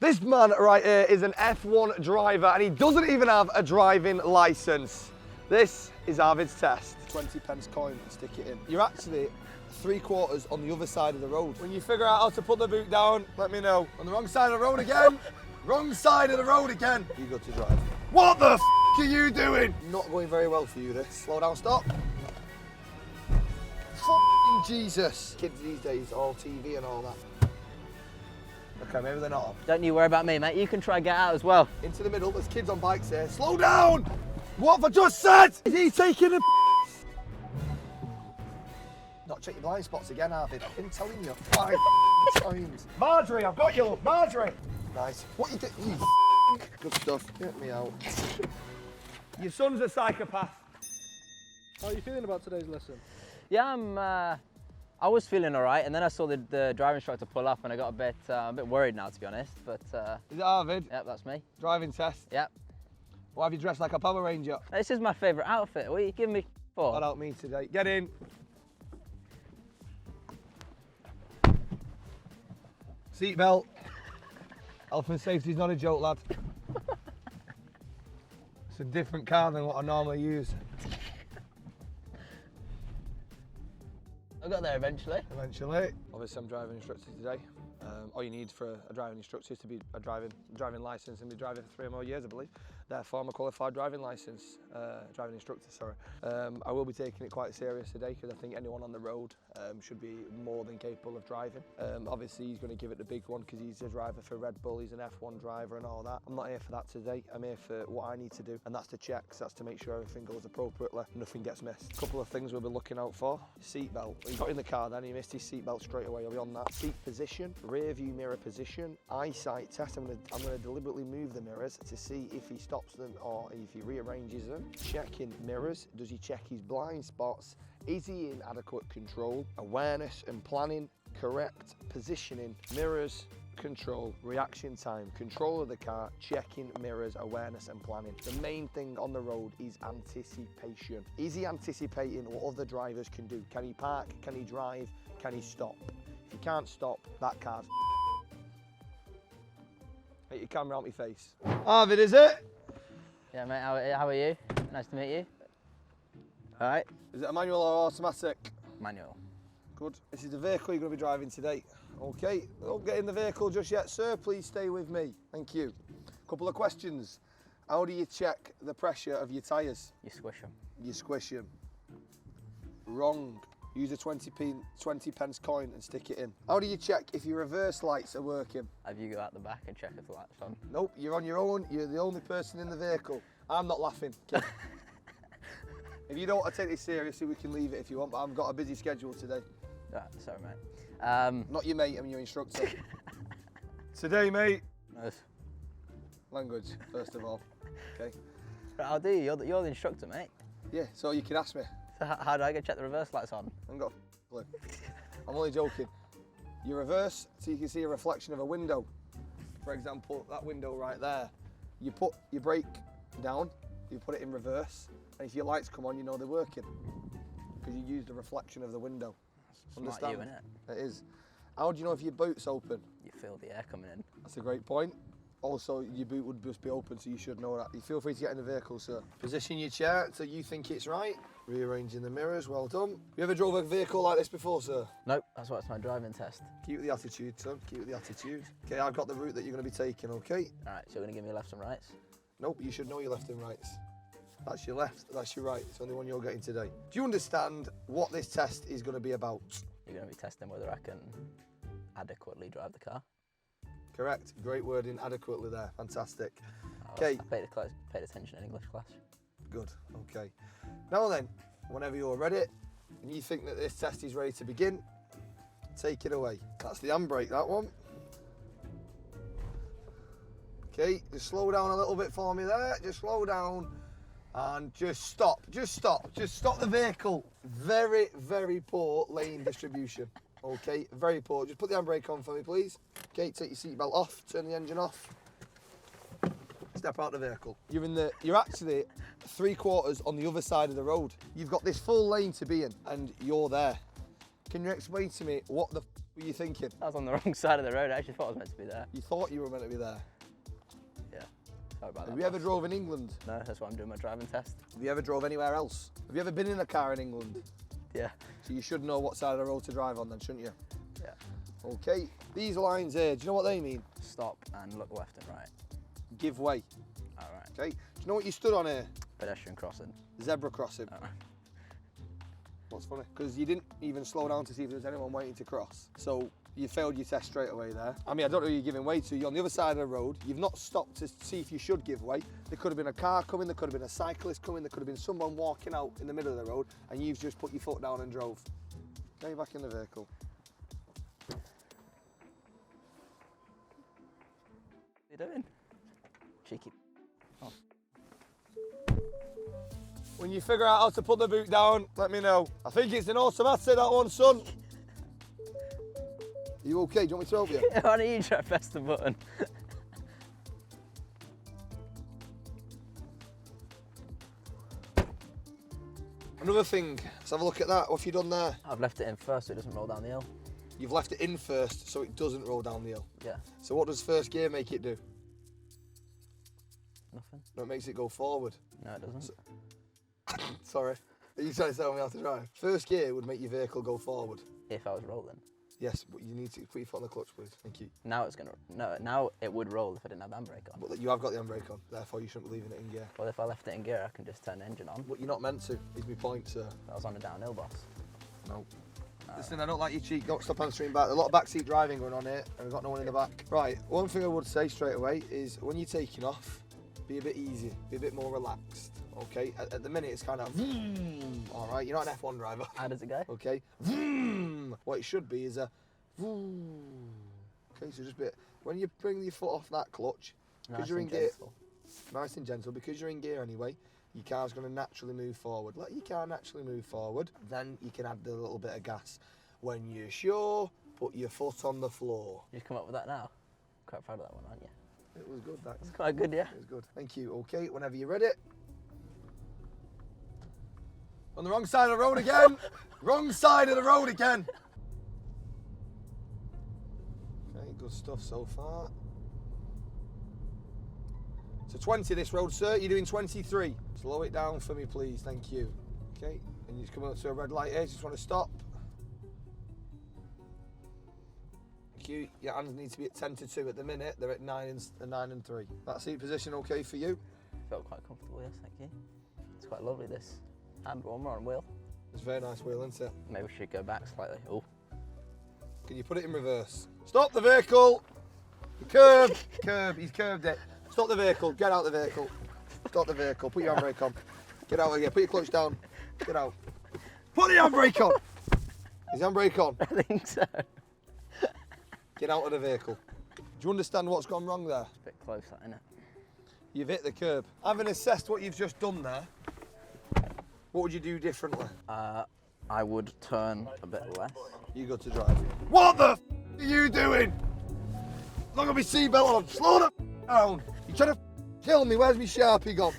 This man right here is an F1 driver and he doesn't even have a driving licence. This is Arvid's test. 20p coin and stick it in. You're actually 3/4 on the other side of the road. When you figure out how to put the boot down, let me know. On the wrong side of the road again. Wrong side of the road again. You go to drive. What the f are you doing? Not going very well for you, this. Slow down, stop. F***ing Jesus. Kids these days, all TV and all that. Okay, maybe they're not. Don't you worry about me, mate. You can try and get out as well. Into the middle, there's kids on bikes here. Slow down! What have I just said? Is he taking a Not check your blind spots again, Arvid. I've been telling you 5 times. Marjorie, I've got you, Marjorie! Nice. What you doing? Good stuff. Get me out. Your son's a psychopath. How are you feeling about today's lesson? Yeah, I was feeling all right, and then I saw the driving instructor pull up, and I got a bit worried now, to be honest. But is it Arvid? Yep, that's me. Driving test. Yep. Why have you dressed like a Power Ranger? This is my favourite outfit. What are you giving me for? Not out me today. Get in. Seatbelt. Health and safety's not a joke, lad. It's a different car than what I normally use. I got there eventually. Eventually. Obviously, I'm driving instructor today. All you need for a driving instructor is to be a driving licence and be driving for 3 or more years, I believe. Therefore, I'm a qualified driving instructor, sorry. I will be taking it quite serious today because I think anyone on the road should be more than capable of driving. Obviously, he's going to give it the big one because he's a driver for Red Bull, he's an F1 driver and all that. I'm not here for that today. I'm here for what I need to do, and that's to check, so that's to make sure everything goes appropriately, nothing gets missed. A couple of things we'll be looking out for. Seatbelt. He got in the car then, he missed his seatbelt straight away. He'll be on that. Seat position, rear view mirror position, eyesight test. I'm going to deliberately move the mirrors to see if he stops them or if he rearranges them. Checking mirrors. Does he check his blind spots? Is he in adequate control? Awareness and planning. Correct positioning. Mirrors. Control, reaction time, control of the car, checking mirrors, awareness and planning. The main thing on the road is anticipation. Is he anticipating what other drivers can do? Can he park? Can he drive? Can he stop? If he can't stop, that car's Get your camera out my face. Arvid, is it? Yeah, mate, how are you? Nice to meet you. All right. Is it a manual or automatic? Manual. Good. This is the vehicle you're going to be driving today. Okay, don't get in the vehicle just yet, sir. Please stay with me. Thank you. Couple of questions. How do you check the pressure of your tyres? You squish them. You squish them. Wrong. Use a 20p coin and stick it in. How do you check if your reverse lights are working? Have you go out the back and check if the light's on? Nope, you're on your own. You're the only person in the vehicle. I'm not laughing. Kid. If you don't want to take this seriously, we can leave it if you want, but I've got a busy schedule today. Right, sorry, mate. Not your mate, I'm your instructor. Today, mate. Nice. Language, first of all. Okay. Right, I'll do you. You're the instructor, mate. Yeah, so you can ask me. So how do I go check the reverse lights on? I haven't got a clue. I'm only joking. You reverse so you can see a reflection of a window. For example, that window right there. You put your brake down, you put it in reverse, and if your lights come on, you know they're working. Because you use the reflection of the window. Understand? Smart you, innit? It is. How do you know if your boot's open? You feel the air coming in. That's a great point. Also, your boot would just be open, so you should know that. You feel free to get in the vehicle, sir. Position your chair so you think it's right. Rearranging the mirrors, well done. You ever drove a vehicle like this before, sir? Nope, that's why it's my driving test. Keep the attitude, son. Keep the attitude. Okay, I've got the route that you're going to be taking, okay? All right, so you're going to give me lefts and rights? Nope, you should know your left and rights. That's your left, that's your right. It's the only one you're getting today. Do you understand what this test is going to be about? You're going to be testing whether I can adequately drive the car. Correct. Great wording, adequately there. Fantastic. Okay. I paid attention in English class. Good. Okay. Now then, whenever you're ready and you think that this test is ready to begin, take it away. That's the handbrake, that one. Okay, just slow down a little bit for me there. Just slow down and just stop. Just stop. Just stop the vehicle. Very, very poor lane distribution. Okay, very poor. Just put the handbrake on for me, please. Okay, take your seatbelt off, turn the engine off. Step out the vehicle. You're actually 3/4 on the other side of the road. You've got this full lane to be in, and you're there. Can you explain to me what the What were you thinking? I was on the wrong side of the road. I actually thought I was meant to be there. You thought you were meant to be there? Yeah. Sorry about that. Have you ever drove in England? No, that's why I'm doing my driving test. Have you ever drove anywhere else? Have you ever been in a car in England? Yeah. So you should know what side of the road to drive on then, shouldn't you? Yeah. Okay, these lines here, do you know what they mean? Stop and look left and right. Give way. All right. Okay, do you know what you stood on here? Pedestrian crossing. Zebra crossing. All right. What's funny? Because you didn't even slow down to see if there was anyone waiting to cross. So you failed your test straight away there. I mean, I don't know who you're giving way to. You're on the other side of the road. You've not stopped to see if you should give way. There could have been a car coming, there could have been a cyclist coming, there could have been someone walking out in the middle of the road, and you've just put your foot down and drove. Get back in the vehicle. What are you doing? Cheeky. Oh. When you figure out how to put the boot down, let me know. I think it's an automatic, that one, son. Are you okay? Do you want me to help you? Why don't you try to press the button? Another thing, let's have a look at that. What have you done there? I've left it in first so it doesn't roll down the hill. You've left it in first so it doesn't roll down the hill. Yeah. So what does first gear make it do? Nothing. No, it makes it go forward. No, it doesn't. Sorry. Are you trying to tell me how to drive? First gear would make your vehicle go forward. If I was rolling. Yes, but you need to put your foot on the clutch, please. Thank you. Now it's gonna. No, now it would roll if I didn't have the handbrake on. But you have got the handbrake on, therefore you shouldn't be leaving it in gear. Well, if I left it in gear, I can just turn the engine on. But you're not meant to, is my point, sir. I was on a downhill, boss. No. Listen, I don't like your cheek. Don't stop answering back. There's a lot of backseat driving going on here, and we've got no one in the back. Right, one thing I would say straight away is when you're taking off, be a bit easy, be a bit more relaxed. Okay, at the minute it's kind of vroom, all right. You're not an F1 driver. How does it go? Okay, vroom. What it should be is a vroom. Okay, so just a bit. When you bring your foot off that clutch, because Nice you're in and gear, gentle. nice and gentle, because you're in gear anyway. Your car's going to naturally move forward. Let your car naturally move forward. Then you can add a little bit of gas. When you're sure, put your foot on the floor. You come up with that now? Quite proud of that one, aren't you? It was good, that. It's quite good, yeah. It was good. Thank you. Okay, whenever you're ready. On the wrong side of the road again. Wrong side of the road again. Okay, good stuff so far. So 20 this road, sir. You're doing 23. Slow it down for me, please. Thank you. Okay, and you're coming up to a red light here. Just want to stop. Thank you. Your hands need to be at 10 to 2 at the minute. They're at 9 and 3. That seat position okay for you? Felt quite comfortable, yes, thank you. It's quite lovely, this hand warmer on wheel. It's a very nice wheel, isn't it? Maybe we should go back slightly. Oh. Can you put it in reverse? Stop the vehicle! Curb! Curb, he's curbed it. Stop the vehicle, get out the vehicle. Stop the vehicle, put your handbrake on. Get out of here, put your clutch down. Get out. Put the handbrake on! Is the handbrake on? I think so. Get out of the vehicle. Do you understand what's gone wrong there? It's a bit close, that, isn't it? You've hit the curb. Having assessed what you've just done there, what would you do differently? I would turn a bit less. You go to drive. What the f are you doing? I've not got my seatbelt on. Slow the f down. You're trying to kill me. Where's my Sharpie gone?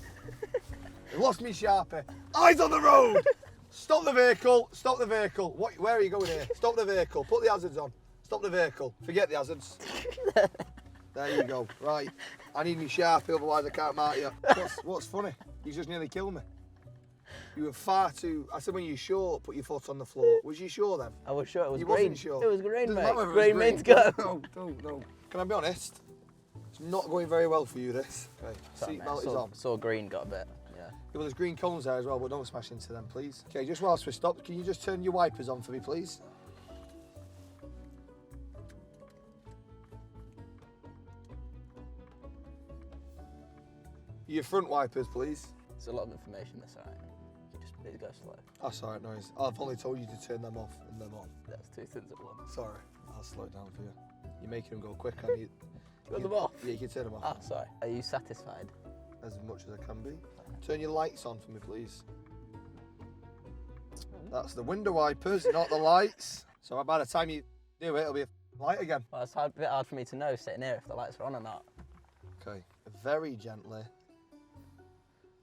I've lost my Sharpie. Eyes on the road. Stop the vehicle. Stop the vehicle. Where are you going here? Stop the vehicle. Put the hazards on. Stop the vehicle. Forget the hazards. There you go. Right. I need my Sharpie, otherwise I can't mark you. What's funny? You just nearly killed me. You were far too... I said when you're sure, put your foot on the floor. Was you sure then? I was sure it was You green. wasn't sure? It was green, Doesn't mate. matter if it was Green means go. No. Can I be honest? It's not going very well for you, this. Okay, Sorry, mate, seatbelt is on. Saw green got a bit, yeah. Well, there's green cones there as well, but don't smash into them, please. Okay, just whilst we're stopped, can you just turn your wipers on for me, please? Your front wipers, please. It's a lot of information, that's alright. You just please go slow. That's alright, noise. I've only told you to turn them off and them on. That's two things at once. Sorry, I'll slow it down for you. You're making them go quick, I need... Turn them off? Yeah, you can turn them off. Ah, sorry. Are you satisfied? As much as I can be. Turn your lights on for me, please. That's the window wipers, not the lights. So by the time you do it, it'll be a light again. Well, it's a bit hard for me to know sitting here if the lights are on or not. Okay, very gently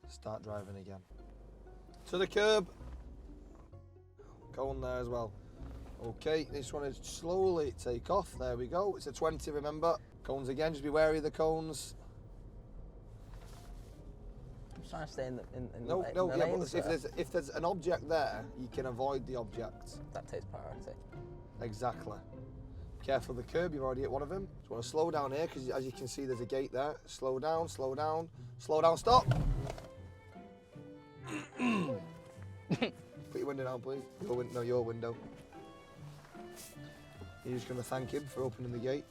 start driving again. To the curb. Go on there as well. Okay, this one is slowly take off. There we go. It's a 20, remember. Cones again, just be wary of the cones. I'm trying to stay in the No, lane, no, the yeah, lanes but there. if there's an object there, you can avoid the object. That takes priority. Exactly. Careful of the curb, you've already hit one of them. Just want to slow down here, because as you can see, there's a gate there. Slow down, slow down, slow down, stop. Put your window down, please. Your window. You're just going to thank him for opening the gate.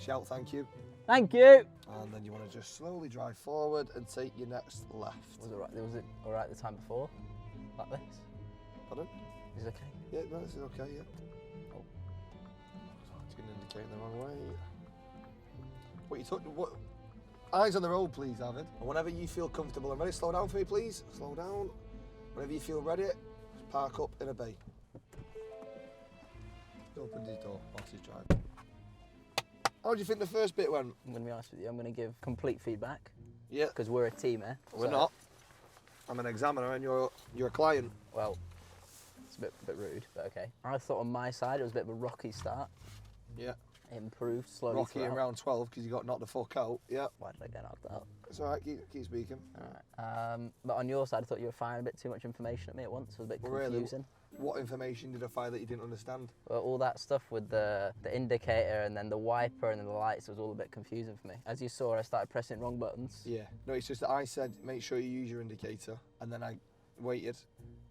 Shout thank you. Thank you. And then you want to just slowly drive forward and take your next left. Was it all right the time before? Like this? Pardon? Is it okay? Yeah, no, this is okay, yeah. Oh. It's going to indicate the wrong way. What you took? What? Eyes on the road, please, Arvid. And whenever you feel comfortable and ready, slow down for me, please. Slow down. Whenever you feel ready, just park up in a bay. Open his door whilst he's driving. How do you think the first bit went? I'm going to be honest with you, I'm going to give complete feedback. Yeah. Because we're a team here. We're not. I'm an examiner and you're a client. Well, it's a bit rude, but okay. I thought on my side it was a bit of a rocky start. Yeah. It improved slowly Rocky in throughout. round 12 because you got knocked the fuck out. Yeah. Why did I get knocked out? It's all right, keep speaking. Alright. But on your side, I thought you were firing a bit too much information at me at once. It was a bit confusing. What information did I fire that you didn't understand? Well, all that stuff with the indicator and then the wiper and then the lights was all a bit confusing for me. As you saw, I started pressing wrong buttons. Yeah. No, it's just that I said make sure you use your indicator, and then I waited,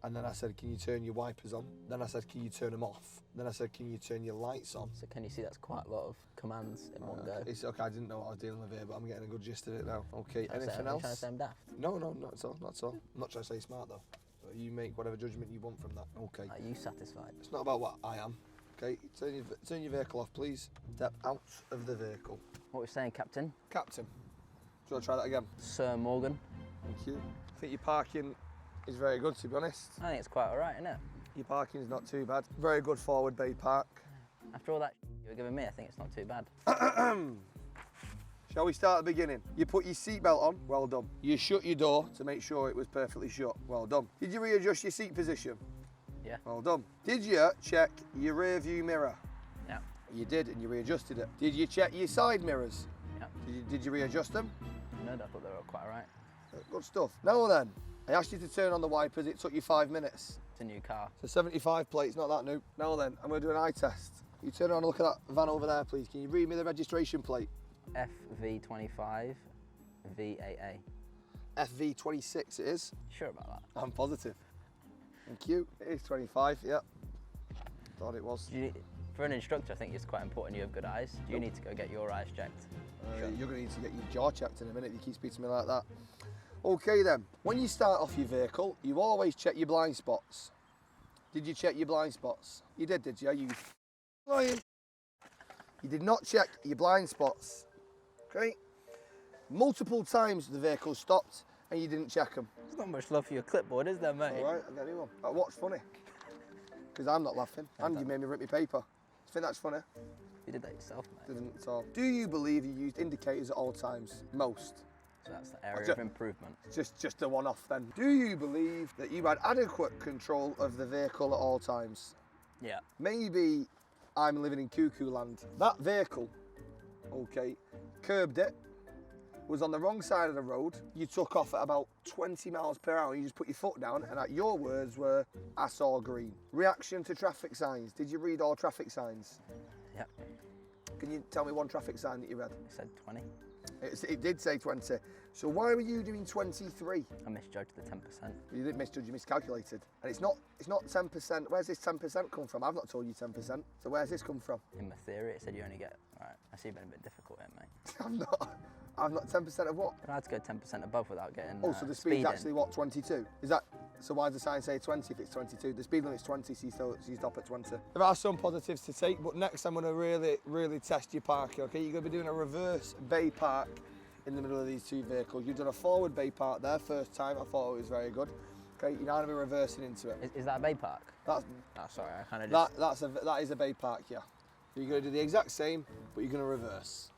and then I said can you turn your wipers on? Then I said can you turn them off? Then I said can you turn your lights on? So can you see that's quite a lot of commands in one go? It's okay, I didn't know what I was dealing with here, but I'm getting a good gist of it now. Okay, Trying to anything say- else? Trying to say I'm daft. No, not at all, not at all. I'm not trying to say smart though. So you make whatever judgment you want from that. Okay. Are you satisfied? It's not about what I am. Okay, turn your vehicle off, please. Step out of the vehicle. What we're saying, Captain? Captain. Do you want to try that again? Sir Morgan. Thank you. I think your parking is very good, to be honest. I think it's quite all right, isn't it? Your parking's not too bad. Very good forward bay park. After all that you were giving me, I think it's not too bad. Shall we start at the beginning? You put your seatbelt on, well done. You shut your door to make sure it was perfectly shut, well done. Did you readjust your seat position? Yeah. Well done. Did you check your rear view mirror? Yeah. You did, and you readjusted it. Did you check your side mirrors? Yeah. Did you readjust them? No, I thought they were quite all right. Good stuff. Now then, I asked you to turn on the wipers, it took you 5 minutes. It's a new car. So 75 plates, not that new. Now then, I'm going to do an eye test. You turn around and look at that van over there, please. Can you read me the registration plate? FV25 VAA. FV26 it is. Sure about that? I'm positive. Thank you. It is 25, yeah. Thought it was. For an instructor, I think it's quite important you have good eyes. Do you need to go get your eyes checked? Sure. You're going to need to get your jaw checked in a minute if you keep speaking to me like that. Okay then, when you start off your vehicle, you always check your blind spots. Did you check your blind spots? You did you? You lying. You did not check your blind spots. Okay? Multiple times the vehicle stopped and you didn't check them. There's not much love for your clipboard, is there, mate? All right, I'll get you one. What's funny? Because I'm not laughing. And you made me rip my paper. Do you think that's funny? You did that yourself, mate. Didn't at all. Do you believe you used indicators at all times? Most. So that's the area of improvement. Just a one-off then. Do you believe that you had adequate control of the vehicle at all times? Yeah. Maybe I'm living in cuckoo land. That vehicle, okay, curbed it, was on the wrong side of the road. You took off at about 20 miles per hour. You just put your foot down and your words were, I saw green. Reaction to traffic signs. Did you read all traffic signs? Yep. Can you tell me one traffic sign that you read? It said 20. It did say 20. So why were you doing 23? I misjudged the 10%. You didn't misjudge, you miscalculated. And it's not 10%. Where's this 10% come from? I've not told you 10%. So where's this come from? In my theory, it said you only get, right, I see you've been a bit difficult here, mate. I'm not 10% of what? You're allowed to go 10% above without getting Oh, so the speed's actually what, 22? Is that, so why does the sign say 20 if it's 22? The speed limit's 20, so you stop at 20. There are some positives to take, but next I'm going to really test your parking, okay? You're going to be doing a reverse bay park in the middle of these two vehicles. You've done a forward bay park there first time. I thought it was very good. Okay, you're now going to be reversing into it. Is that a bay park? That's, oh, sorry, I kind of just... that is a bay park, yeah. You're going to do the exact same, but you're going to reverse.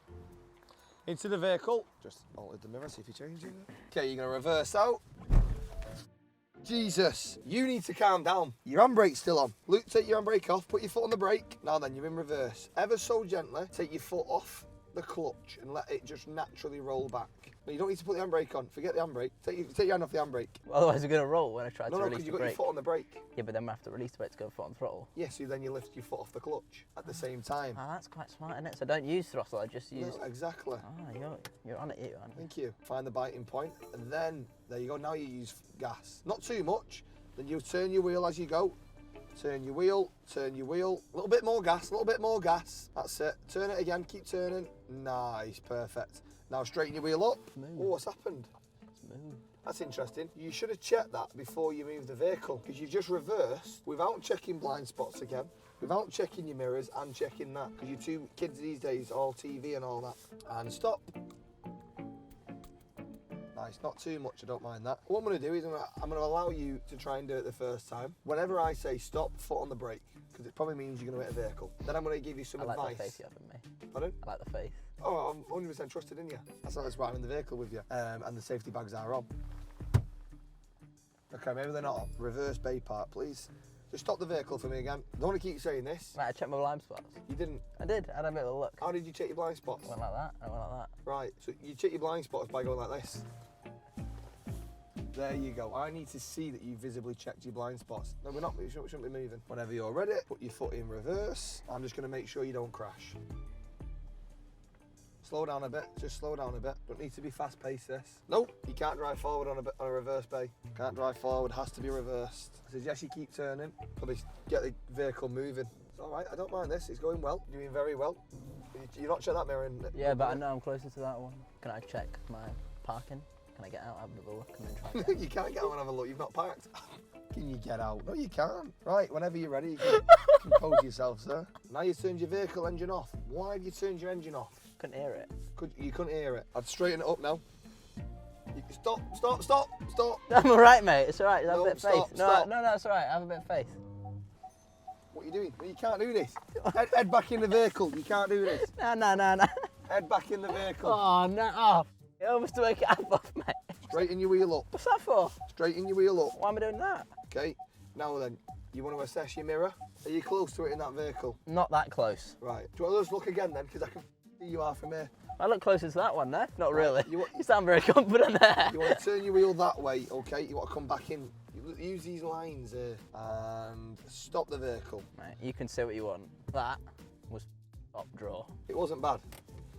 Into the vehicle. Just altered the mirror, see if you're changing it. Okay, you're going to reverse out. Jesus, you need to calm down. Your handbrake's still on. Luke, take your handbrake off, put your foot on the brake. Now then, you're in reverse. Ever so gently, take your foot off the clutch and let it just naturally roll back. No, you don't need to put the handbrake on. Forget the handbrake. Take your hand off the handbrake. Otherwise we're going to roll when I try to No, release because the you've got brake. your foot on the brake. Yeah, but then we have to release the brake to go foot on throttle. Yeah, so then you lift your foot off the clutch at the same time. Ah, that's quite smart, isn't it? So don't use throttle, I just use... No, exactly. Ah, you're on it, you, aren't you? Thank you. Find the biting point, and then, there you go, now you use gas. Not too much, then you turn your wheel as you go. Turn your wheel, turn your wheel. A little bit more gas, a little bit more gas. That's it. Turn it again, keep turning. Nice, perfect. Now straighten your wheel up. Smooth. Oh, what's happened? Smooth. That's interesting. You should have checked that before you moved the vehicle, because you've just reversed without checking blind spots again, without checking your mirrors and checking that, because you two kids these days, all TV and all that. And stop. Nice, not too much, I don't mind that. What I'm going to do is I'm going to allow you to try and do it the first time. Whenever I say stop, foot on the brake, because it probably means you're going to hit a vehicle. Then I'm going to give you some advice. I like the faith you have in me. Pardon? I like the faith. Oh, I'm 100% trusted in you. That's why I'm in the vehicle with you. And the safety bags are on. Okay, maybe they're not on. Reverse bay part, please. Just stop the vehicle for me again. I don't want to keep saying this. Right, I checked my blind spots. You didn't. I did, I had a bit of a look. How did you check your blind spots? I went like that, I went like that. Right, so you check your blind spots by going like this. There you go. I need to see that you visibly checked your blind spots. No, we're not. We shouldn't be moving. Whenever you're ready, put your foot in reverse. I'm just going to make sure you don't crash. Slow down a bit. Just slow down a bit. Don't need to be fast paced this. Nope, you can't drive forward on a reverse bay. Can't drive forward. Has to be reversed. I suggest you keep turning. Probably get the vehicle moving. It's all right. I don't mind this. It's going well. You're doing very well. You're not check that mirror. Yeah, but I know I'm closer to that one. Can I check my parking? Can I get out, have a look, and then try again? You can't get out and have a look. You've not parked. Can you get out? No, you can't. Right, whenever you're ready, you can compose yourself, sir. Now you turned your vehicle engine off. Why have you turned your engine off? Couldn't hear it. You couldn't hear it. I'd straighten it up now. Stop. I'm all right, mate. It's all right. Have a bit of faith. Stop. No, it's all right. Have a bit of faith. What are you doing? No, you can't do this. Head back in the vehicle. You can't do this. No. Head back in the vehicle. Oh, no. Oh, you almost to wake it up off, mate. Straighten your wheel up. What's that for? Straighten your wheel up. Why am I doing that? Okay. Now then, you want to assess your mirror? Are you close to it in that vehicle? Not that close. Right. Do you want to just look again then? Because I can see you are from here. I look closer to that one there. Not really. You sound very confident there. You want to turn your wheel that way, okay? You want to come back in. Use these lines here and stop the vehicle. Mate, you can say what you want. That was top draw. It wasn't bad.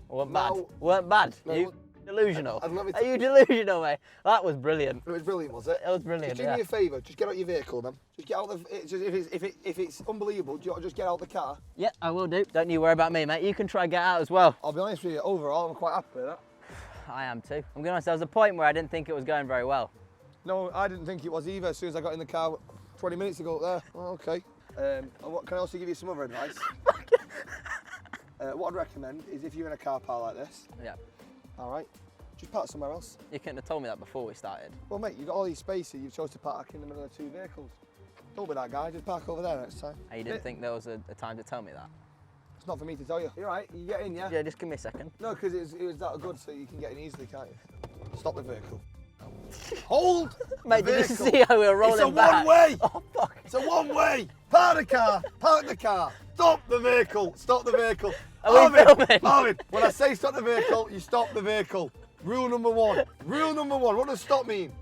Weren't No. bad. Weren't bad. No. You delusional. And let me Are you delusional, mate? That was brilliant. It was brilliant, was it? It was brilliant. Just do me a favour. Just get out your vehicle, then. Just get out the. If it's unbelievable, do you want to just get out the car? Yeah, I will do. Don't you worry about me, mate. You can try and get out as well. I'll be honest with you. Overall, I'm quite happy with that. I am too. I'm going to be honest. There was a point where I didn't think it was going very well. No, I didn't think it was either. As soon as I got in the car 20 minutes ago, there. Oh, okay. And what can I also give you some other advice? What I'd recommend is if you're in a car park like this. Yeah. All right. Just park somewhere else. You couldn't have told me that before we started. Well, mate, you've got all these space here. You've chose to park in the middle of two vehicles. Don't be that guy. Just park over there next time. And you didn't think there was a time to tell me that? It's not for me to tell you. You're right. You get in, yeah? Yeah, just give me a second. No, because it was that good, so you can get in easily, can't you? Stop the vehicle. Hold! Mate, the did you vehicle. see how we were rolling It's a back? one-way! Oh, fuck. It's a one-way! Park the car! Park the car! Stop the vehicle! Stop the vehicle! Are we filming? Arvid, when I say stop the vehicle, you stop the vehicle. Rule number one. Rule number one. What does stop mean?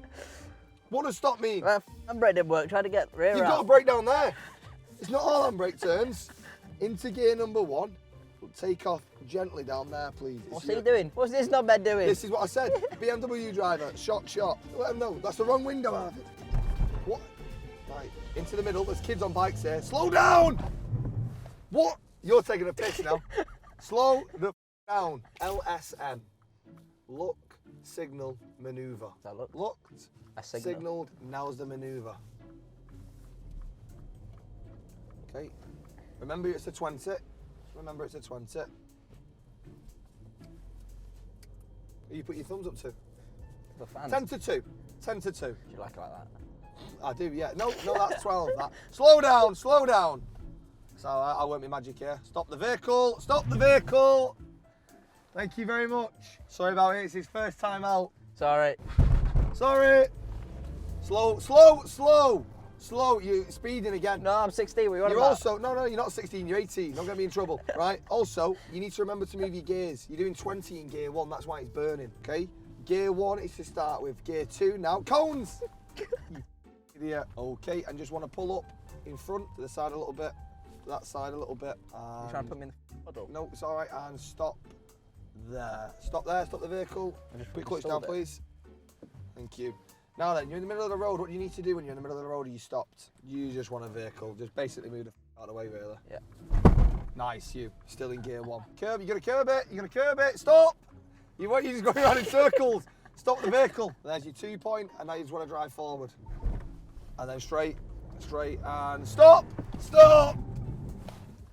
What does stop mean? Well, handbrake didn't work. Try to get rear You've out. got to brake down there. It's not all handbrake turns. Into gear number one. Take off gently down there, please. What's he doing? What's this knobhead doing? This is what I said. BMW driver, shot. Let them know. That's the wrong window, Arvid. What? Right, into the middle. There's kids on bikes here. Slow down! What? You're taking a piss now. Slow the down. LSM. Look, signal, manoeuvre. That look? Looked, A signal. signalled, now's the manoeuvre. Okay. Remember it's a 20. Remember it's a 20. You put your thumbs up to? The fans. 10 to 2. 10 to 2. Do you like it like that? I do, yeah. No, that's 12, that. Slow down, slow down. So I won't be magic here. Stop the vehicle, stop the vehicle. Thank you very much. Sorry about it, it's his first time out. Sorry. Sorry. Slow, slow, slow. Slow, you're speeding again. No, I'm 16. What are you on You're about? also, no, you're not 16, you're 18. Not gonna be in trouble, right? Also, you need to remember to move your gears. You're doing 20 in gear 1, that's why it's burning, okay? Gear 1 is to start with. Gear 2, now, cones! You idiot. Okay, and just want to pull up in front, to the side a little bit, to that side a little bit. You trying to put me in the puddle? No, it's all right, and stop there. Stop there, stop the vehicle. Quick clutch down, please. Thank you. Now then, you're in the middle of the road. What do you need to do when you're in the middle of the road? Are you stopped? You just want a vehicle. Just basically move the out of the way, really. Yeah. Nice, you. Still in gear 1. Curb, you're going to curb it. You're going to curb it. Stop. You're just going around in circles. Stop the vehicle. There's your 2 point, and now you just want to drive forward. And then straight, and stop. Stop.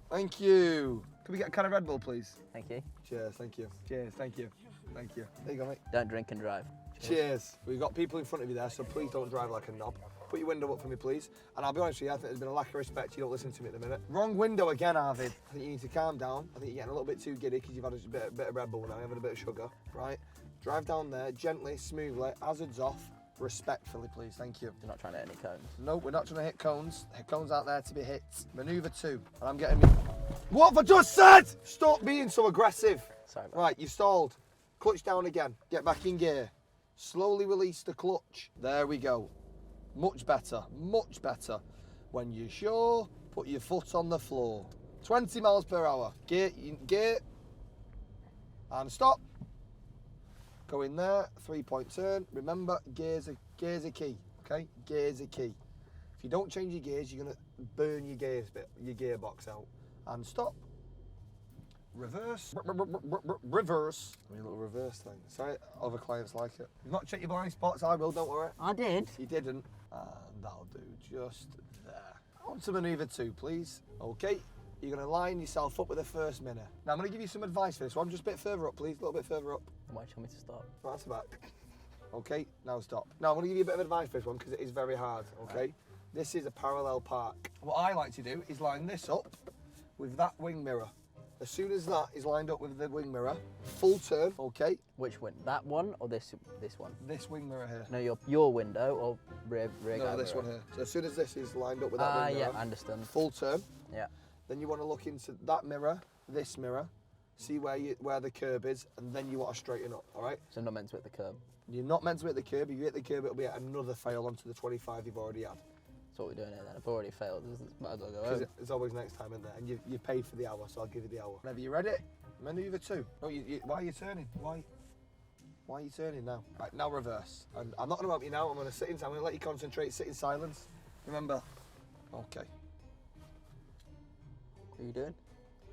Thank you. Can we get a can of Red Bull, please? Thank you. Cheers, thank you. Cheers, thank you. Thank you. There you go, mate. Don't drink and drive. Cheers. We've got people in front of you there, so please don't drive like a knob. Put your window up for me, please. And I'll be honest with you, I think there's been a lack of respect. You don't listen to me at the minute. Wrong window again, Arvid. I think you need to calm down. I think you're getting a little bit too giddy because you've had a bit of Red Bull now. You've had a bit of sugar, right? Drive down there, gently, smoothly, hazards off, respectfully, please. Thank you. You're not trying to hit any cones. No, we're not trying to hit cones. Cones aren't there to be hit. Maneuver 2. And I'm getting me. What have I just said? Stop being so aggressive. Sorry about Right, you've stalled. Clutch down again. Get back in gear. Slowly release the clutch. There we go. Much better, much better. When you're sure, put your foot on the floor. 20 miles per hour. Gear, and stop. Go in there, 3-point turn. Remember, gears are key, okay? Gears are key. If you don't change your gears, you're gonna burn your gearbox out. And stop. Reverse. Reverse. I mean, a little reverse thing. Sorry, other clients like it. You've not checked your blind spots, I will, don't worry. I did. You didn't. And that'll do just there. On to maneuver 2, please. Okay, you're going to line yourself up with the first minute. Now, I'm going to give you some advice for this one. Just a bit further up, please. A little bit further up. Why do you want me to stop? Right, that's about. Okay, now stop. Now, I'm going to give you a bit of advice for this one because it is very hard, okay? Right. This is a parallel park. What I like to do is line this up with that wing mirror. As soon as that is lined up with the wing mirror, full turn, okay? Which one? That one or this one? This wing mirror here. No, your window or rear No, this one here. So as soon as this is lined up with that wing mirror, yeah, I understand. Full turn. Yeah. Then you want to look into that mirror, this mirror, see where the curb is, and then you want to straighten up, all right? So I'm not meant to hit the curb. You're not meant to hit the curb. If you hit the curb, it'll be another fail onto the 25 you've already had. That's what we're doing here then. I've already failed. Might as well go home. There's always next time in there, and you paid for the hour, so I'll give you the hour. Whenever you're ready, maneuver 2. No, why are you turning? Why are you turning now? Right, now reverse. And I'm not going to help you now. I'm going to sit in. I'm going to let you concentrate. Sit in silence. Remember. Okay. What are you doing?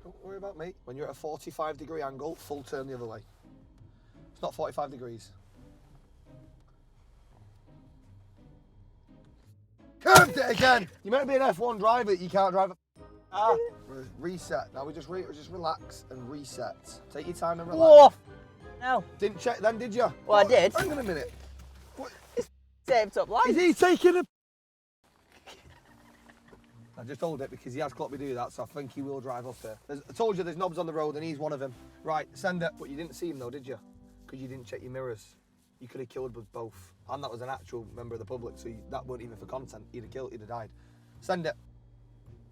Don't worry about me. When you're at a 45-degree angle, full turn the other way. It's not 45 degrees. Curved it again! You might be an F1 driver, you can't drive a reset. Now we just relax and reset. Take your time and relax. Whoa! No. Didn't check then, did you? Well, I did. Hang on a minute. What? Saved up life. Is he taking a... I just hold it because he has clocked me do that, so I think he will drive up here. I told you there's knobs on the road and he's one of them. Right, send it. But you didn't see him though, did you? Because you didn't check your mirrors. You could have killed us both. And that was an actual member of the public, so that weren't even for content. He'd have died. Send it.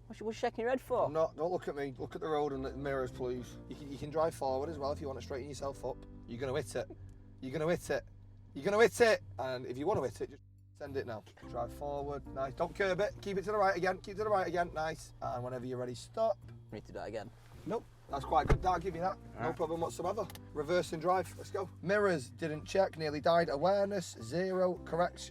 What you shaking your head for? I'm not. Don't look at me. Look at the road and the mirrors, please. You can drive forward as well if you want to straighten yourself up. You're going to hit it. You're going to hit it. You're going to hit it. And if you want to hit it, just send it now. Drive forward. Nice. Don't curb it. Keep it to the right again. Keep it to the right again. Nice. And whenever you're ready, stop. We need to do that again. Nope. That's quite good. I'll give you that. No problem whatsoever. Reverse and drive. Let's go. Mirrors, didn't check. Nearly died. Awareness, 0. Correct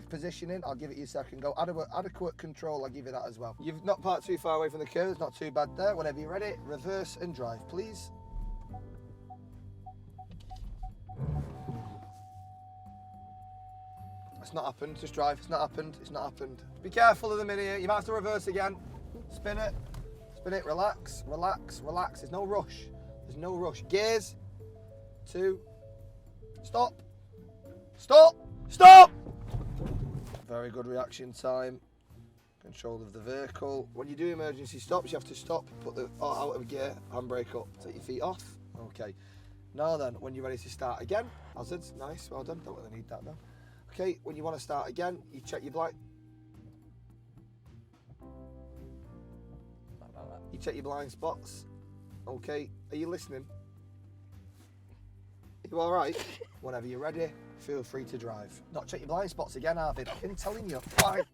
positioning. I'll give it you a second go. Adequate control. I'll give you that as well. You've not parked too far away from the curve. It's not too bad there. Whenever you're ready, reverse and drive, please. It's not happened. Just drive. It's not happened. It's not happened. Be careful of the mini here. You might have to reverse again. Spin it. Spin it. Relax. Relax. Relax. There's no rush. There's no rush. Gears. 2. Stop. Stop. Stop. Very good reaction time. Control of the vehicle. When you do emergency stops, you have to stop, put the out of gear, handbrake up, take your feet off. Okay. Now then, when you're ready to start again, hazards, nice, well done. Don't really need that now. Okay, when you want to start again, you check your blind. You check your blind spots. Okay, are you listening? Are you all right? Whenever you're ready, feel free to drive. Not check your blind spots again, Arvid. I've been telling you 5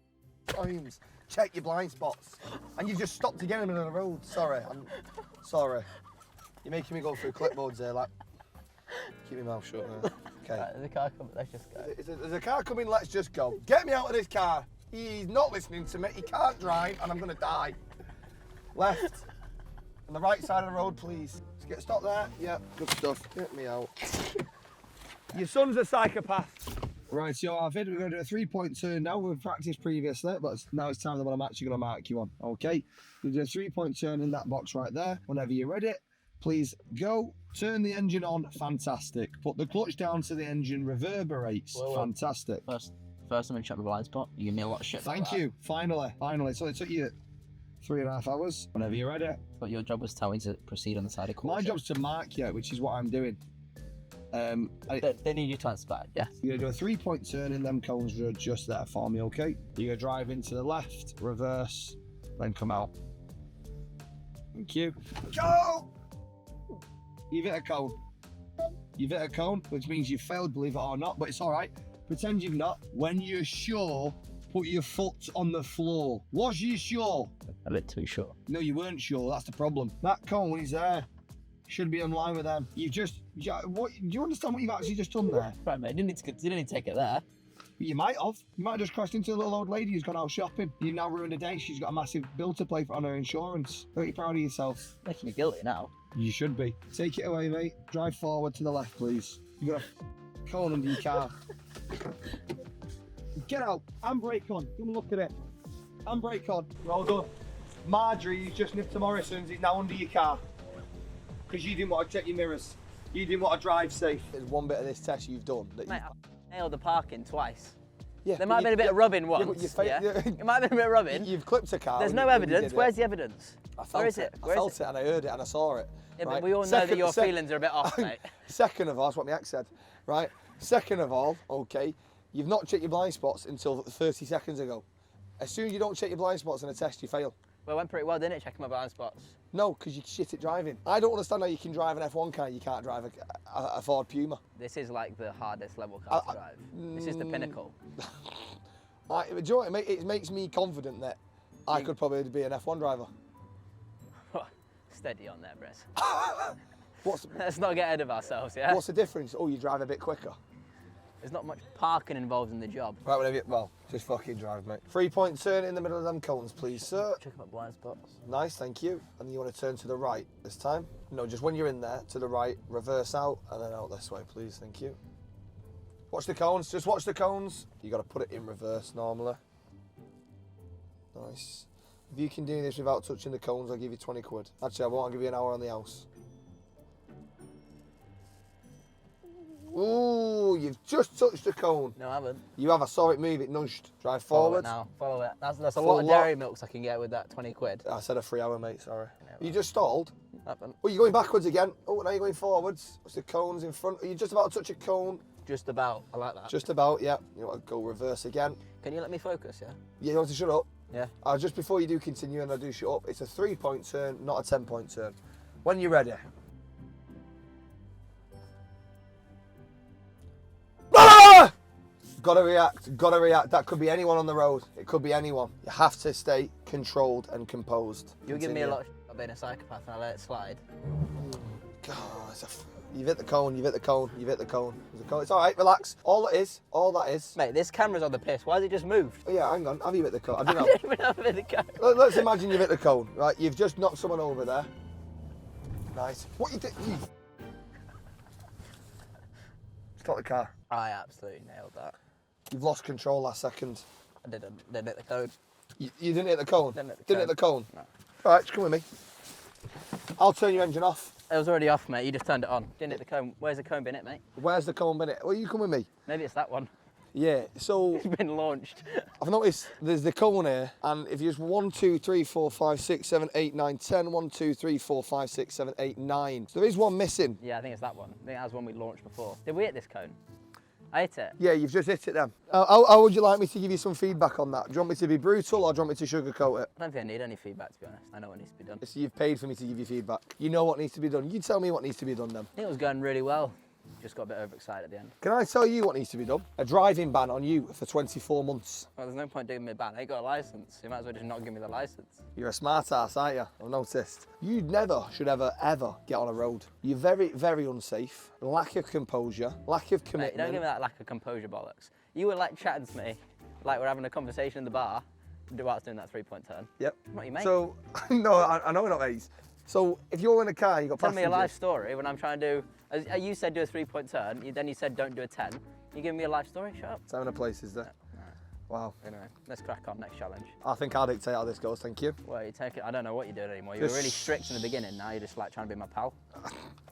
times. Check your blind spots. And you've just stopped again in the middle of the road. Sorry, I'm sorry. You're making me go through clipboards there, like. Keep my mouth shut now. Okay. Right, there's a car coming, let's just go. There's a car coming, let's just go. Get me out of this car. He's not listening to me, he can't drive, and I'm gonna die. Left. On the right side of the road, please. Let's get stopped there. Yeah, good stuff. Get me out. Your son's a psychopath. Right, so Arvid, we're going to do a 3-point turn now. We've practiced previously, but now it's time that I'm actually going to mark you on. Okay, you do a 3-point turn in that box right there. Whenever you're ready, please go. Turn the engine on. Fantastic. Put the clutch down so the engine reverberates. Whoa. Fantastic. First I'm going to check my blind spot. You give me a lot of shit. Thank you. Finally. So it took you 3.5 hours. Whenever you're ready. But your job was telling to proceed on the side of caution. My job's to mark you, which is what I'm doing. They need you to inspect, yeah. You're going to do a 3-point turn in them cones just there for me, okay? You're going to drive into the left, reverse, then come out. Thank you. Go! You've hit a cone. You've hit a cone, which means you've failed, believe it or not, but it's all right. Pretend you've not. When you're sure, put your foot on the floor. Was you sure? A bit too sure. No, you weren't sure. That's the problem. That cone is there. Should be in line with them. You've just... What, do you understand what you've actually just done there? Right, mate. You didn't need to take it there. You might have. You might have just crashed into a little old lady who's gone out shopping. You've now ruined a day. She's got a massive bill to pay for on her insurance. Aren't you proud of yourself? Making me guilty now. You should be. Take it away, mate. Drive forward to the left, please. You've got a cone under your car. Get out. Handbrake on. Come and look at it. Handbrake on. Well done. Marjorie, who's just nipped to Morrison's, is now under your car. Because you didn't want to check your mirrors. You didn't want to drive safe. There's one bit of this test you've done. That Mate, I nailed the parking twice. Yeah, there might have been a bit of rubbing once. It might have been a bit of rubbing. You've clipped a car. There's no evidence. Where's the evidence? Where is it? I felt it and I heard it and I saw it. Yeah, right? but we all know that your feelings are a bit off, mate. Second of all, that's what my ex said, right? Second of all, okay, you've not checked your blind spots until 30 seconds ago. As soon as you don't check your blind spots in a test, you fail. Well, it went pretty well, didn't it, checking my blind spots? No, because you're shit at driving. I don't understand how you can drive an F1 car, you can't drive a Ford Puma. This is like the hardest level car to drive. This is the pinnacle. Do you know what, it makes me confident that I could probably be an F1 driver. Steady on there, Brez. Let's not get ahead of ourselves, yeah? What's the difference? Oh, you drive a bit quicker. There's not much parking involved in the job. Right, whatever you, well, just fucking drive, mate. 3-point turn in the middle of them cones, please, sir. Check my blind spots. Nice, thank you. And you want to turn to the right this time? No, just when you're in there, to the right, reverse out, and then out this way, please, thank you. Watch the cones, just watch the cones. You got to put it in reverse normally. Nice. If you can do this without touching the cones, I'll give you 20 quid. Actually, I won't, I'll give you an hour on the house. Ooh, you've just touched the cone. No, I haven't. You have, I saw it move, it nudged. Drive forward. Follow it. That's a lot of dairy milks I can get with that 20 quid. I said a free hour, mate, sorry. Yeah, you just stalled? I haven't. Oh, you're going backwards again. Oh, now you're going forwards. What's the cones in front? Are you just about to touch a cone? Just about. I like that. Just about, yeah. You want to go reverse again. Can you let me focus, yeah? Yeah, you want to shut up? Yeah. Just before you do continue and I do shut up, it's a 3-point turn, not a 10-point turn. When you're ready. Ah! Gotta react. That could be anyone on the road. It could be anyone. You have to stay controlled and composed. You were giving me a lot of being a psychopath and I let it slide. God, you've hit the cone, you've hit the cone, you've hit the cone. It's all right, relax. All that is. Mate, this camera's on the piss. Why has it just moved? Oh yeah, hang on. Have you hit the cone? I don't know. I didn't even have hit the cone. Let's imagine you've hit the cone, right? You've just knocked someone over there. Nice. What you did? Stop the car. I absolutely nailed that. You've lost control last second. I didn't hit the cone. You didn't hit the cone? Didn't hit the cone? No. All right, just come with me. I'll turn your engine off. It was already off, mate. You just turned it on. Didn't hit the cone. Where's the cone been hit, mate? Where's the cone been hit? Well, you come with me. Maybe it's that one. Yeah, so... It's been launched. I've noticed there's the cone here, and if you just 1, 2, 3, 4, 5, 6, 7, 8, 9, 10, 1, 2, 3, 4, 5, 6, 7, 8, 9. So there is one missing. Yeah, I think it's that one. I think that was one we launched before. Did we hit this cone? I hit it. Yeah, you've just hit it then. How would you like me to give you some feedback on that? Do you want me to be brutal or do you want me to sugarcoat it? I don't think I need any feedback, to be honest. I know what needs to be done. So you've paid for me to give you feedback. You know what needs to be done. You tell me what needs to be done then. I think it was going really well. Just got a bit overexcited at the end. Can I tell you what needs to be done? A driving ban on you for 24 months. Well, there's no point doing me a ban. I ain't got a licence. You might as well just not give me the licence. You're a smart ass, aren't you? I've noticed. You never should ever get on a road. You're very, very unsafe. Lack of composure, lack of commitment. Mate, don't give me that lack of composure bollocks. You were like chatting to me, like we're having a conversation in the bar, whilst doing that 3-point turn. Yep. I'm not your mate. So, no, I know we're not mates. So, if you're in a car, you've got Tell passengers. me a life story when I'm trying to do, as you said do a 3-point turn, then you said don't do a 10. You giving me a life story? Shut up. 7 places there. Wow. Anyway, let's crack on, next challenge. I think I'll dictate how this goes, thank you. Well, you take it, I don't know what you're doing anymore. You were really strict in the beginning, now you're just like trying to be my pal.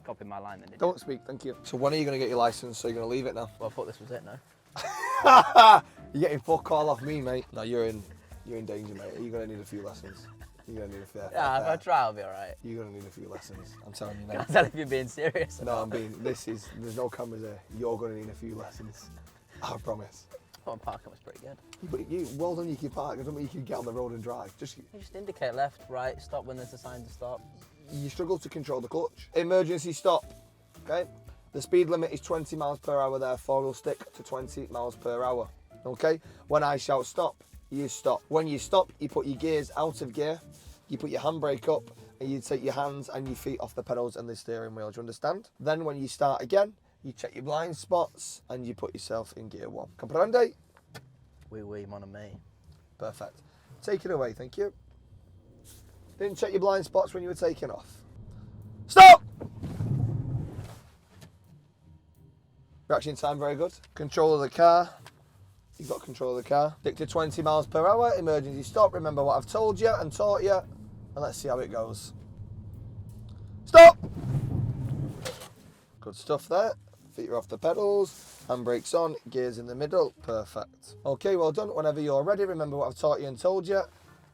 Copying my line then, didn't you? Don't speak, thank you. So when are you going to get your licence? So you're going to leave it now? Well, I thought this was it, no? You're getting fuck all off me, mate. No, you're in danger, mate. You're going to need a few lessons. You're going to need a fair. Yeah, if I try, I'll be alright. You're going to need a few lessons. I'm telling you now. Can I tell if you're being serious? No, I'm being, there's no cameras there. You're going to need a few lessons. I promise. I thought parking was pretty good. Well done, you can park. Doesn't mean you can get on the road and drive. You just indicate left, right, stop when there's a sign to stop. You struggle to control the clutch. Emergency stop, okay? The speed limit is 20 miles per hour, therefore we'll stick to 20 miles per hour, okay? When I shout stop, you stop. When you stop, you put your gears out of gear, you put your handbrake up, and you take your hands and your feet off the pedals and the steering wheel, do you understand? Then when you start again, you check your blind spots and you put yourself in gear 1. Comprende? Oui, mon ami. Perfect. Take it away, thank you. Didn't check your blind spots when you were taking off. Stop! Reaction time, very good. Control of the car. You've got control of the car. Stick to 20 miles per hour. Emergency stop. Remember what I've told you and taught you. And let's see how it goes. Stop! Good stuff there. Feet are off the pedals. Handbrakes on. Gears in the middle. Perfect. Okay, well done. Whenever you're ready, remember what I've taught you and told you.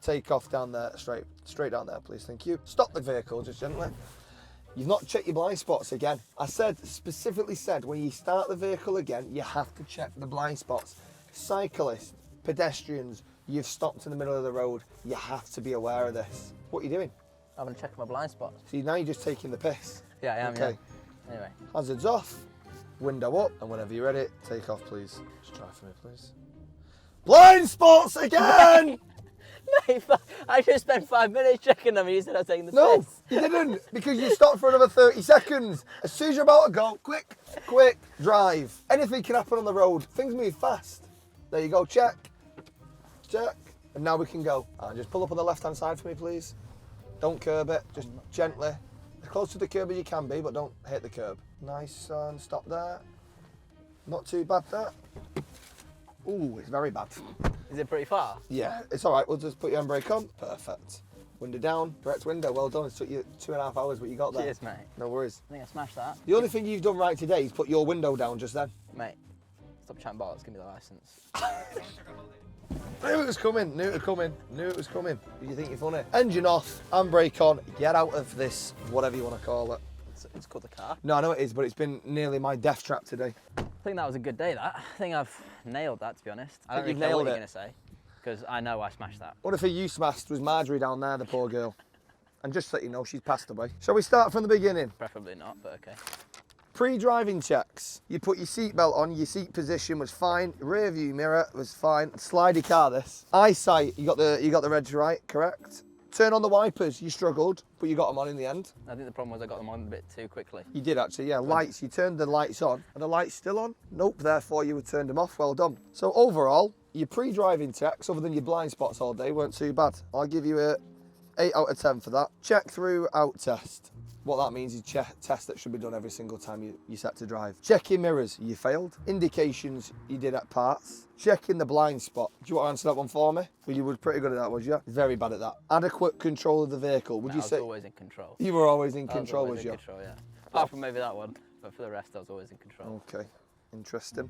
Take off down there, straight down there, please. Thank you. Stop the vehicle, just gently. You've not checked your blind spots again. I specifically said, when you start the vehicle again, you have to check the blind spots. Cyclists, pedestrians, you've stopped in the middle of the road. You have to be aware of this. What are you doing? I'm gonna check my blind spots. See, now you're just taking the piss. Yeah, I am, okay. Yeah. Anyway. Hazards off, window up, and whenever you're ready, take off, please. Just try for me, please. Blind spots again! Mate, I just spent 5 minutes checking them and you said I was taking the No, piss. you didn't, because you stopped for another 30 seconds. As soon as you're about to go, quick, drive. Anything can happen on the road. Things move fast. There you go, check, and now we can go. And just pull up on the left-hand side for me, please. Don't curb it, just gently. As close to the curb as you can be, but don't hit the curb. Nice, and stop there. Not too bad there. Ooh, it's very bad. Is it pretty far? Yeah, it's all right. We'll just put your handbrake on. Perfect. Window down, direct window. Well done. It took you 2.5 hours, but you got there. Cheers, mate. No worries. I think I smashed that. The only thing you've done right today is put your window down just then. Mate, stop chatting bollocks. Give me the licence. Knew it was coming. Knew it was coming. Do you think you're funny? Engine off, handbrake on. Get out of this, whatever you want to call it. It's called the car. No, I know it is, but it's been nearly my death trap today. I think that was a good day, that. I think I've nailed that, to be honest. I don't You've really care what nailed you're it. going to say, because I know I smashed that. What if you smashed was Marjorie down there, the poor girl? And just so you know, she's passed away. Shall we start from the beginning? Preferably not, but okay. Pre-driving checks. You put your seatbelt on, your seat position was fine, rear view mirror was fine. Slidey car this. Eyesight, you got the regs right, correct? Turn on the wipers, you struggled, but you got them on in the end. I think the problem was I got them on a bit too quickly. You did actually, yeah. Lights, you turned the lights on. Are the lights still on? Nope, therefore you would turn them off, well done. So overall, your pre-driving checks, other than your blind spots all day, weren't too bad. I'll give you a 8 out of 10 for that. Check through out test. What that means is test that should be done every single time you set to drive. Checking mirrors, you failed. Indications, you did at parts. Checking the blind spot. Do you want to answer that one for me? Well, you were pretty good at that, was you? Very bad at that. Adequate control of the vehicle. Would you say? I was always in control. You were always in control, was you? Control, yeah. Apart from maybe that one, but for the rest I was always in control. Okay. Interesting.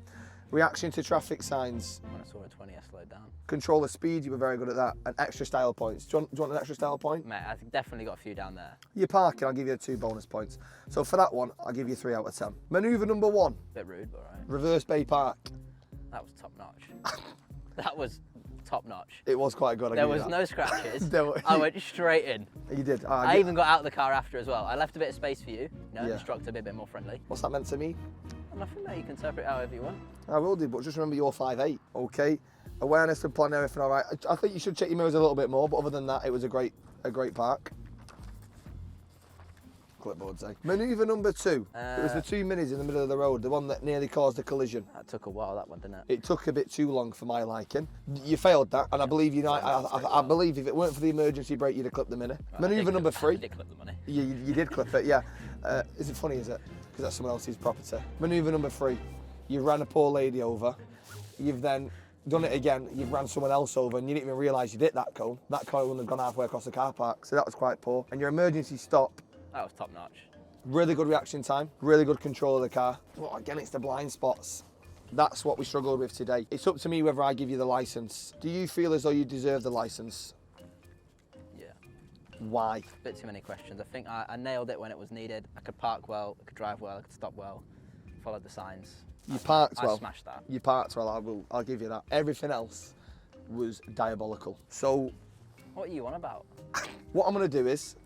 Reaction to traffic signs. When I saw a 20, I slowed down. Control of speed, you were very good at that. And extra style points. Do you want an extra style point? Mate, I've definitely got a few down there. Your parking, I'll give you 2 bonus points. So for that one, I'll give you 3 out of 10. Manoeuvre number 1. Bit rude, but alright. Reverse Bay Park. That was top notch. That was top notch. It was quite good. There was no scratches. There were- I went straight in. You did. I even got out of the car after as well. I left a bit of space for you. You know, Yeah. Instructor, be a bit more friendly. What's that meant to me? Nothing, mate. You can interpret it however you want. I will do, but just remember you're 5'8". Okay. Awareness and plan, everything all right. I think you should check your mirrors a little bit more, but other than that, it was a great park. Clipboard say. Manoeuvre number 2. It was the 2 minis in the middle of the road, the one that nearly caused a collision. That took a while, that one, didn't it? It took a bit too long for my liking. You failed that, and I believe you. I believe if it weren't for the emergency brake, you'd have clipped the mini. Right, Manoeuvre number 3. I did clip the money. You did clip it, yeah. Is it funny, is it? Because that's someone else's property. Manoeuvre number 3. You ran a poor lady over. You've then done it again. You've ran someone else over, and you didn't even realise you hit that cone. That cone wouldn't have gone halfway across the car park, so that was quite poor. And your emergency stop. That was top notch. Really good reaction time, really good control of the car. Well, again, it's the blind spots. That's what we struggled with today. It's up to me whether I give you the licence. Do you feel as though you deserve the licence? Yeah. Why? A bit too many questions. I think I nailed it when it was needed. I could park well, I could drive well, I could stop well, followed the signs. You parked well. I smashed that. You parked well, I'll give you that. Everything else was diabolical. So, What are you on about? what I'm going to do is,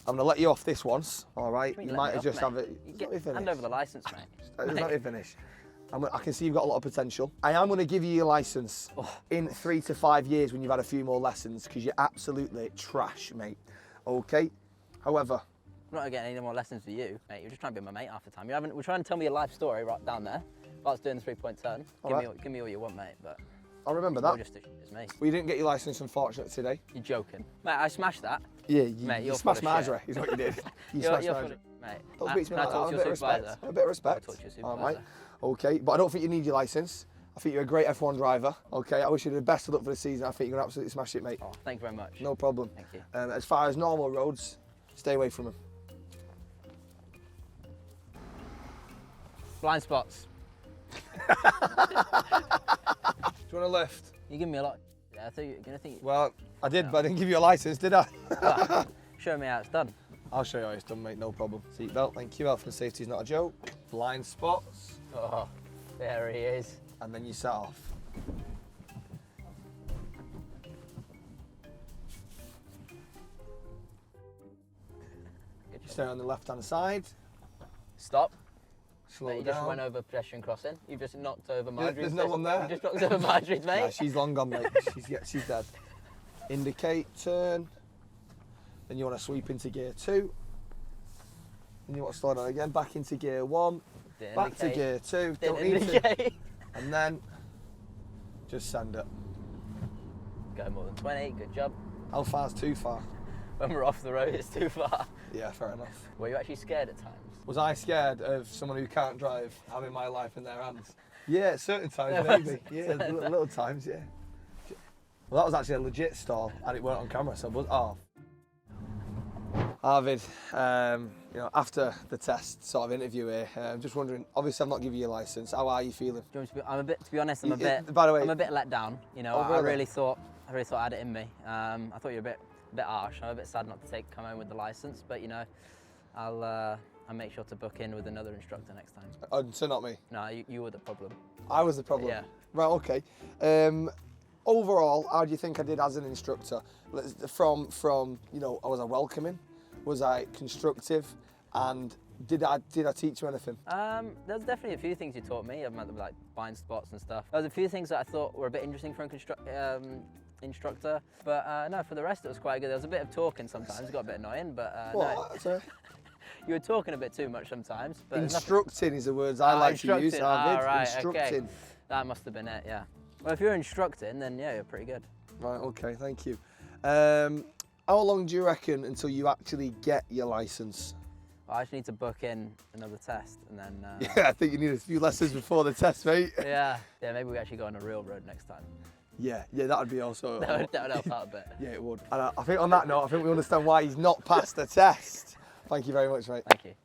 I'm going to let you off this once, all right? What do You let might me have off, just mate? have it. You Let me finish. hand over the licence, mate. Let me finish. I can see you've got a lot of potential. I am going to give you your licence in 3 to 5 years when you've had a few more lessons, because you're absolutely trash, mate. Okay? However, I'm not getting any more lessons for you, mate. You're just trying to be my mate half the time. We're trying to tell me your life story right down there. While it's doing the 3-point turn. Give me all you want, mate. But I'll remember you're that. just as shit as me. Well, you didn't get your licence, unfortunately, today. You're joking, mate. I smashed that. Yeah, Mate, you you're smashed full of shit. Marjorie, is what you did. You You're smashed full Marjorie. of, mate. Don't speak to me Can I like that. talk Have to a your bit of supervisor? respect. A bit of respect. I'll talk to your All supervisor. right. Okay, but I don't think you need your licence. I think you're a great F1 driver. Okay, I wish you the best of luck for the season. I think you're going to absolutely smash it, mate. Oh, thank you very much. No problem. Thank you. As far as normal roads, stay away from them. Blind spots. Do you want a lift? You give me a lot. I thought you were gonna think. Well, I did, but I didn't give you a licence, did I? Well, show me how it's done. I'll show you how it's done, mate, no problem. Seatbelt, thank you. Health and safety is not a joke. Blind spots, Oh, there he is. and then you set off. Stay on the left-hand side. Stop. Slow Mate, you down. just went over pedestrian crossing. You've just knocked over Marjorie's. There's no one there. You just knocked over Marjorie's, mate. Yeah, she's long gone, mate. She's dead. Indicate, turn. Then you want to sweep into gear 2. Then you want to slow down again, back into gear 1. Didn't Back to indicate. gear 2. Didn't Don't need to. indicate. And then just send it. Go more than 20. Good job. How far's too far? When we're off the road, it's too far. Yeah, fair enough. Were you actually scared at times? Was I scared of someone who can't drive having my life in their hands? Yeah, at certain times maybe. Yeah, little times, yeah. Well, that was actually a legit stall, and it weren't on camera, so I was off. Arvid, after the test sort of interview here, I'm just wondering. Obviously, I've not given you a licence. How are you feeling? Do you want me to be, to be honest, I'm a bit. By the way, I'm a bit let down. You know, Oh, I really? really thought I had it in me. I thought you were a bit harsh. I'm a bit sad not to come home with the licence, but you know, I'll make sure to book in with another instructor next time. So not me. No, you were the problem. I was the problem. Yeah. Right. Okay. Overall, how do you think I did as an instructor? From I was welcoming, was I constructive, and did I teach you anything? There's definitely a few things you taught me, like blind spots and stuff. There was a few things that I thought were a bit interesting for an instructor, but no, for the rest it was quite good. There was a bit of talking sometimes, it got a bit annoying, but no. Sorry? You were talking a bit too much sometimes. But Instructing is the words I like to use, Arvid. Right, Instructing. okay. That must have been it, yeah. Well, if you're instructing, then yeah, you're pretty good. Right, okay, thank you. How long do you reckon until you actually get your licence? Well, I just need to book in another test and then... Yeah, I think you need a few lessons before the test, mate. yeah, maybe we actually go on a real road next time. Yeah, that would be also... That would help out a bit. Yeah, it would. And I think on that note, I think we understand why he's not passed the test. Thank you very much, mate. Thank you.